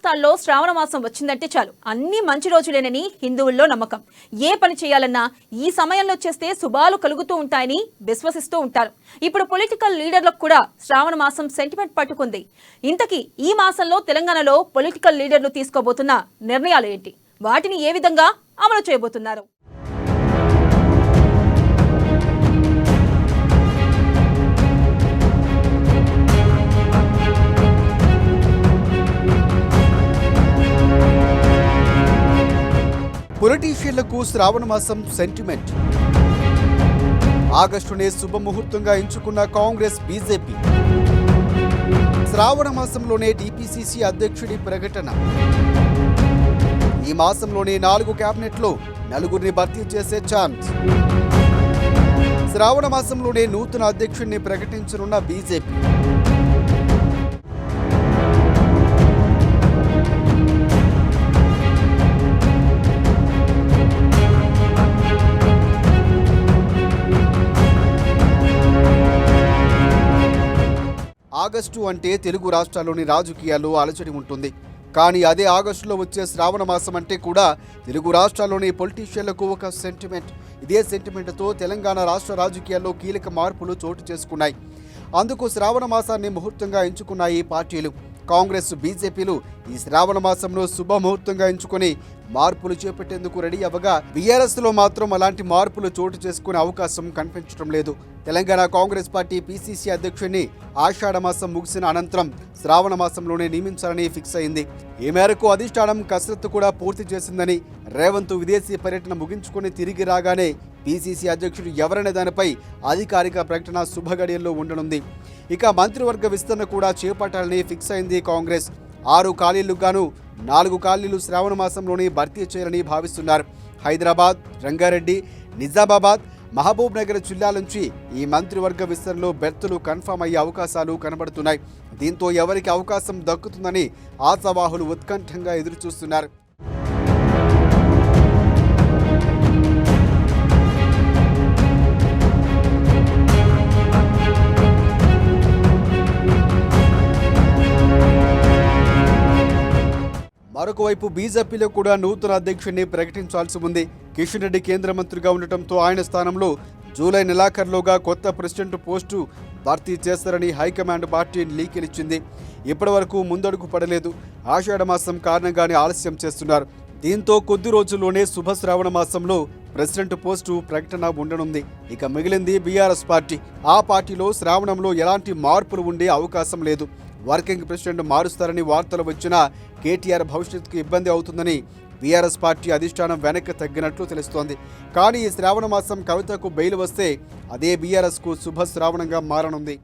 రాష్ట్రాల్లో శ్రావణ మాసం వచ్చిందంటే చాలు అన్ని మంచి రోజులేనని హిందువుల్లో నమ్మకం. ఏ పని చేయాలన్నా ఈ సమయంలో చేస్తే శుభాలు కలుగుతూ ఉంటాయని విశ్వసిస్తూ ఉంటారు. ఇప్పుడు పొలిటికల్ లీడర్లకు కూడా శ్రావణ మాసం సెంటిమెంట్ పట్టుకుంది. ఇంతకీ ఈ మాసంలో తెలంగాణలో పొలిటికల్ లీడర్లు తీసుకోబోతున్న నిర్ణయాలు ఏంటి? వాటిని ఏ విధంగా అమలు చేయబోతున్నారు? పొలిటీషియన్లకు శ్రావణ మాసం సెంటిమెంట్. ఆగస్టునే శుభముహూర్తంగా ఎంచుకున్న కాంగ్రెస్, బీజేపీ. శ్రావణ మాసంలోనే టీపీసీసీ అధ్యక్షుడి ప్రకటన. ఈ మాసంలోనే 4 క్యాబినెట్లో 4గురిని భర్తీ చేసే ఛాన్స్. శ్రావణ మాసంలోనే నూతన అధ్యక్షుడిని ప్రకటించనున్న బీజేపీ. ఆగస్టు అంటే తెలుగు రాష్ట్రాల్లోని రాజకీయాల్లో అలజడి ఉంటుంది. కానీ అదే ఆగస్టులో వచ్చే శ్రావణ మాసం అంటే కూడా తెలుగు రాష్ట్రాల్లోని పొలిటీషియన్లకు ఒక సెంటిమెంట్. ఇదే సెంటిమెంట్తో తెలంగాణ రాష్ట్ర రాజకీయాల్లో కీలక మార్పులు చోటు చేసుకున్నాయి. అందుకు శ్రావణ మాసాన్ని ముహూర్తంగా ఎంచుకున్నాయి పార్టీలు. కాంగ్రెస్, బీజేపీలు ఈ శ్రావణ మాసంలో శుభముహూర్తంగా ఎంచుకుని మార్పులు చేపట్టేందుకు రెడీ అవ్వగా, బీఆర్ఎస్లో మాత్రం అలాంటి మార్పులు చోటు చేసుకునే అవకాశం కనిపించడం లేదు. తెలంగాణ కాంగ్రెస్ పార్టీ పీసీసీ అధ్యక్షుడిని ఆషాఢ మాసం ముగిసిన అనంతరం శ్రావణ మాసంలోనే నియమించాలని ఫిక్స్ అయింది. ఈ మేరకు అధిష్టానం కసరత్తు కూడా పూర్తి చేసిందని, రేవంత్ విదేశీ పర్యటన ముగించుకుని తిరిగి రాగానే పీసీసీ అధ్యక్షుడు ఎవరనే దానిపై అధికారిక ప్రకటన శుభగడియల్లో ఉండనుంది. ఇక మంత్రివర్గ విస్తరణ కూడా చేపట్టాలని ఫిక్స్ అయింది కాంగ్రెస్. 6 ఖాళీలకు గాను 4 ఖాళీలు శ్రావణ మాసంలోనే భర్తీ చేయాలని భావిస్తున్నారు. హైదరాబాద్, రంగారెడ్డి, నిజామాబాద్, మహబూబ్ నగర్ జిల్లాల నుంచి ఈ మంత్రివర్గ విస్తరణలో బెర్తులు కన్ఫర్మ్ అయ్యే అవకాశాలు కనబడుతున్నాయి. దీంతో ఎవరికి అవకాశం దక్కుతుందని ఆశావాహులు ఉత్కంఠంగా ఎదురుచూస్తున్నారు. మరొక వైపు బీజేపీలో కూడా నూతన అధ్యక్షుడిని ప్రకటించాల్సి ఉంది. కిషన్ రెడ్డి కేంద్ర మంత్రిగా ఉండటంతో ఆయన స్థానంలో జూలై నెలాఖరులోగా కొత్త ప్రెసిడెంట్ పోస్టు భర్తీ చేస్తారని హైకమాండ్ పార్టీ లీకులిచ్చింది. ఇప్పటి వరకు ముందడుగు పడలేదు. ఆషాఢ మాసం కారణంగానే ఆలస్యం చేస్తున్నారు. దీంతో కొద్ది రోజుల్లోనే శుభ శ్రావణ మాసంలో ప్రెసిడెంట్ పోస్టు ప్రకటన ఉండనుంది. ఇక మిగిలింది బీఆర్ఎస్ పార్టీ. ఆ పార్టీలో శ్రావణంలో ఎలాంటి మార్పులు ఉండే అవకాశం లేదు. వర్కింగ్ ప్రెసిడెంట్ మారుస్తారని వార్తలు వచ్చినా కేటీఆర్ భవిష్యత్తుకు ఇబ్బంది అవుతుందని బీఆర్ఎస్ పార్టీ అధిష్టానం వెనక్కి తగ్గినట్లు తెలుస్తోంది. కానీ ఈ శ్రావణ మాసం కవితకు బెయిల్ వస్తే అదే బీఆర్ఎస్కు శుభ శ్రావణంగా మారనుంది.